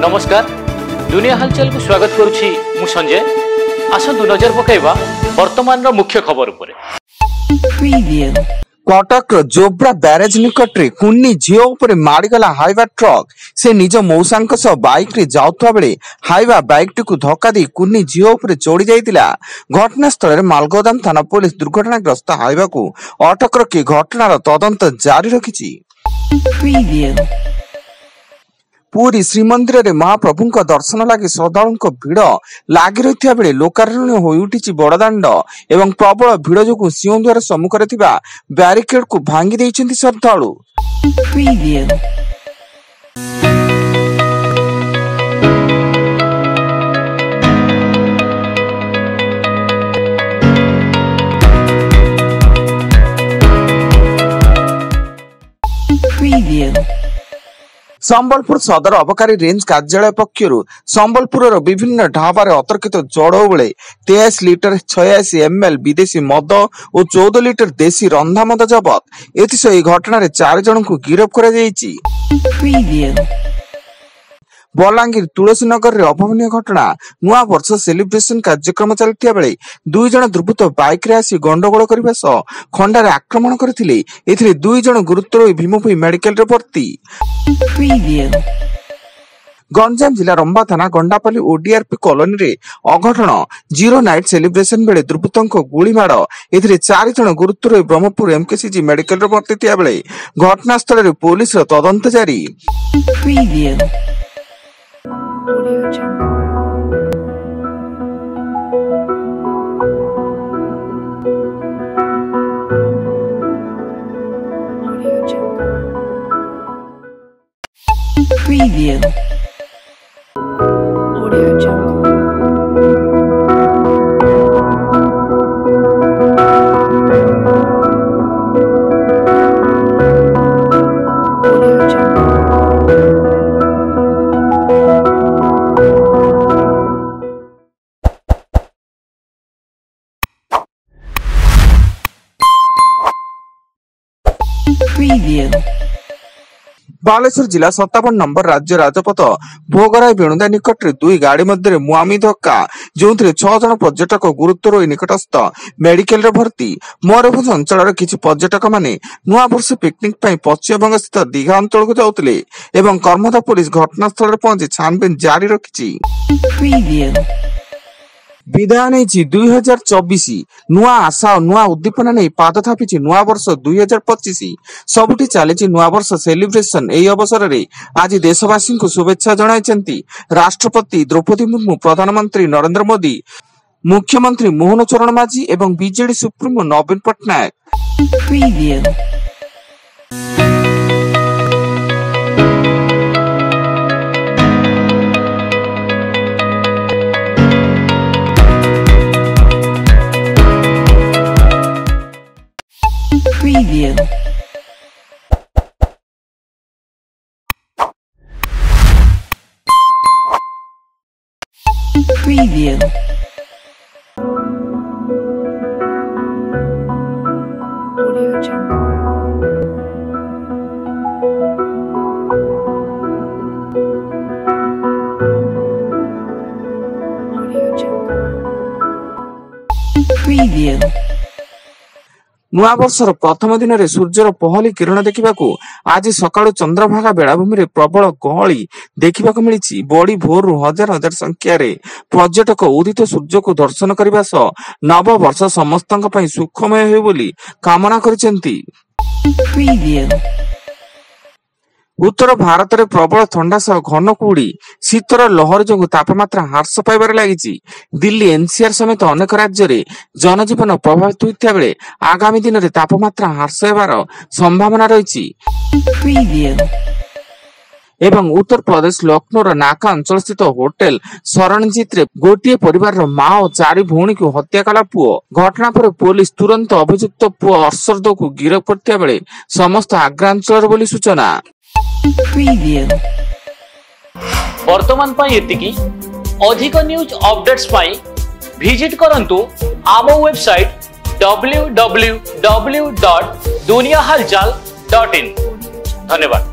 नमस्कार दुनिया हालचाल को स्वागत करुछि मु संजय। आसंतु नजर पकाइबा वर्तमान रो मुख्य खबर उपरे। कटक जोब्रा बैरेज निकट रे कुन्नी झील उपर मारिगला हाइवा ट्रक। से निज मौसांक सह बाइक रे जाउथवा बेले हाइवा बाइक टी को धक्का दी कुन्नी झील उपर चढ़ी जाइतिला। घटनास्थल रे मालगोदाम थाना पुलिस दुर्घटनाग्रस्त हाइवा को अटक रखी घटनार तदंत जारी रखिछि। पूरी श्रीमंदिर रे महाप्रभुंक दर्शन लगी श्रद्धालुंक भिड़ लगी रही बेले लोकारण्य हो उठी बड़दाण्ड एवं प्रबल भिड़ जो सिंहद्वार सम्मुखें थिबा ब्यारिकेड को भांगी देइछन्ति श्रद्धालु। संबलपुर सदर अबकारी रेंज कार्यालय पक्षर संबलपुर विभिन्न ढाबार अतर्कित चढ़ऊ बेले 23 लिटर 86 ml विदेशी मद और 14 लिटर देशी रंधा मद जबत। एथिसह घटना 4 जन को गिरफ कर बलांगीर तुलसीनगर रे अभावनीय घटना। नुआ वर्ष सेलिब्रेशन कार्यक्रम चलतिया बेले 2 जन दुर्बृत्त बाइक रे आसी गंडगोल करबा सह खंडारे आक्रमण करथिले। एथिरे 2 जन गुरुतर होई भीमभूई मेडिकल रे भर्ती। गंजाम जिला रंबा थाना गंडापल्ली ओडीआरपी कॉलोनी रे अघटन जीरो नाइट सेलिब्रेशन बेले दुर्बृत्तक गुली माड़। एथिरे 4 जन गुरुतर होई ब्रह्मपुर एमकेसीजी मेडिकल रे भर्ती थिया बेले घटनास्थल रे पुलिस रो तदंत जारी। बालेश्वर जिला 57 नंबर राज्य राजपथ भोगराय बेणुदा निकट रे 2 गाड़ी मध्य मुआमी धक्का जो 6 जन पर्यटक गुरुतर निकटस्थ मेडिकल रे भर्ती। मयूरभंज अंचल किछि पर्यटक माने नुआ वर्ष पिकनिक पई पश्चिम बंग स्थित दीघा अंचल को जाउतले एवं कर्मदा पुलिस घटनास्थल रे पहुंची छानबीन जारी रखिछि। विदाय नहीं 2024 नुआ आशा और नुआ उद्दीपना नहीं पाद थापी नुआ वर्ष 2025 सबुठी चली नुआ वर्ष सेलिब्रेशन। एई अवसर रे आज देशवासी को शुभेच्छा जणाइछन्ति राष्ट्रपति द्रौपदी मुर्मू, प्रधानमंत्री नरेंद्र मोदी, मुख्यमंत्री मोहन चरण माझी एवं बीजेडी सुप्रीमो नवीन पटनायक। नुआ वर्षर प्रथम दिन में सूर्यर पहली किरण देखा आज सकाळु चंद्रभागा बेलाभूमि रे प्रबल गहली देखा मिली। बड़ी भोर हजार हजार संख्यार पर्यटक उदित सूर्य को दर्शन करने सह नव वर्ष समस्त सुखमय हो बोली कामना करिसेंती। उत्तर भारत में प्रबल ठंडा सह घन कुहुड़ी शीतर लहर जो तापमात्रा ह्रास पाइबार लगी। दिल्ली एनसीआर समेत अनेक राज्य में जनजीवन प्रभावित होता बेले आगामी दिन में तापमात्रा ह्रास होबार संभावना रही। एवं उत्तर प्रदेश लखनऊ नाका अंचल स्थित होटेल शरणजीत रे गोटे परिवार मां और 4 भौणी को हत्या कला पुओ। घटना पर पुलिस तुरंत अभियुक्त पुओ अर्शद को गिरफ्त करता बेले समस्त आग्रा अंचल बोली सूचना। वर्तमान पाई एतिकी अधिक न्यूज अपडेट्स पाई विजिट करंतु आम वेबसाइट www.duniyahalchal.in। धन्यवाद।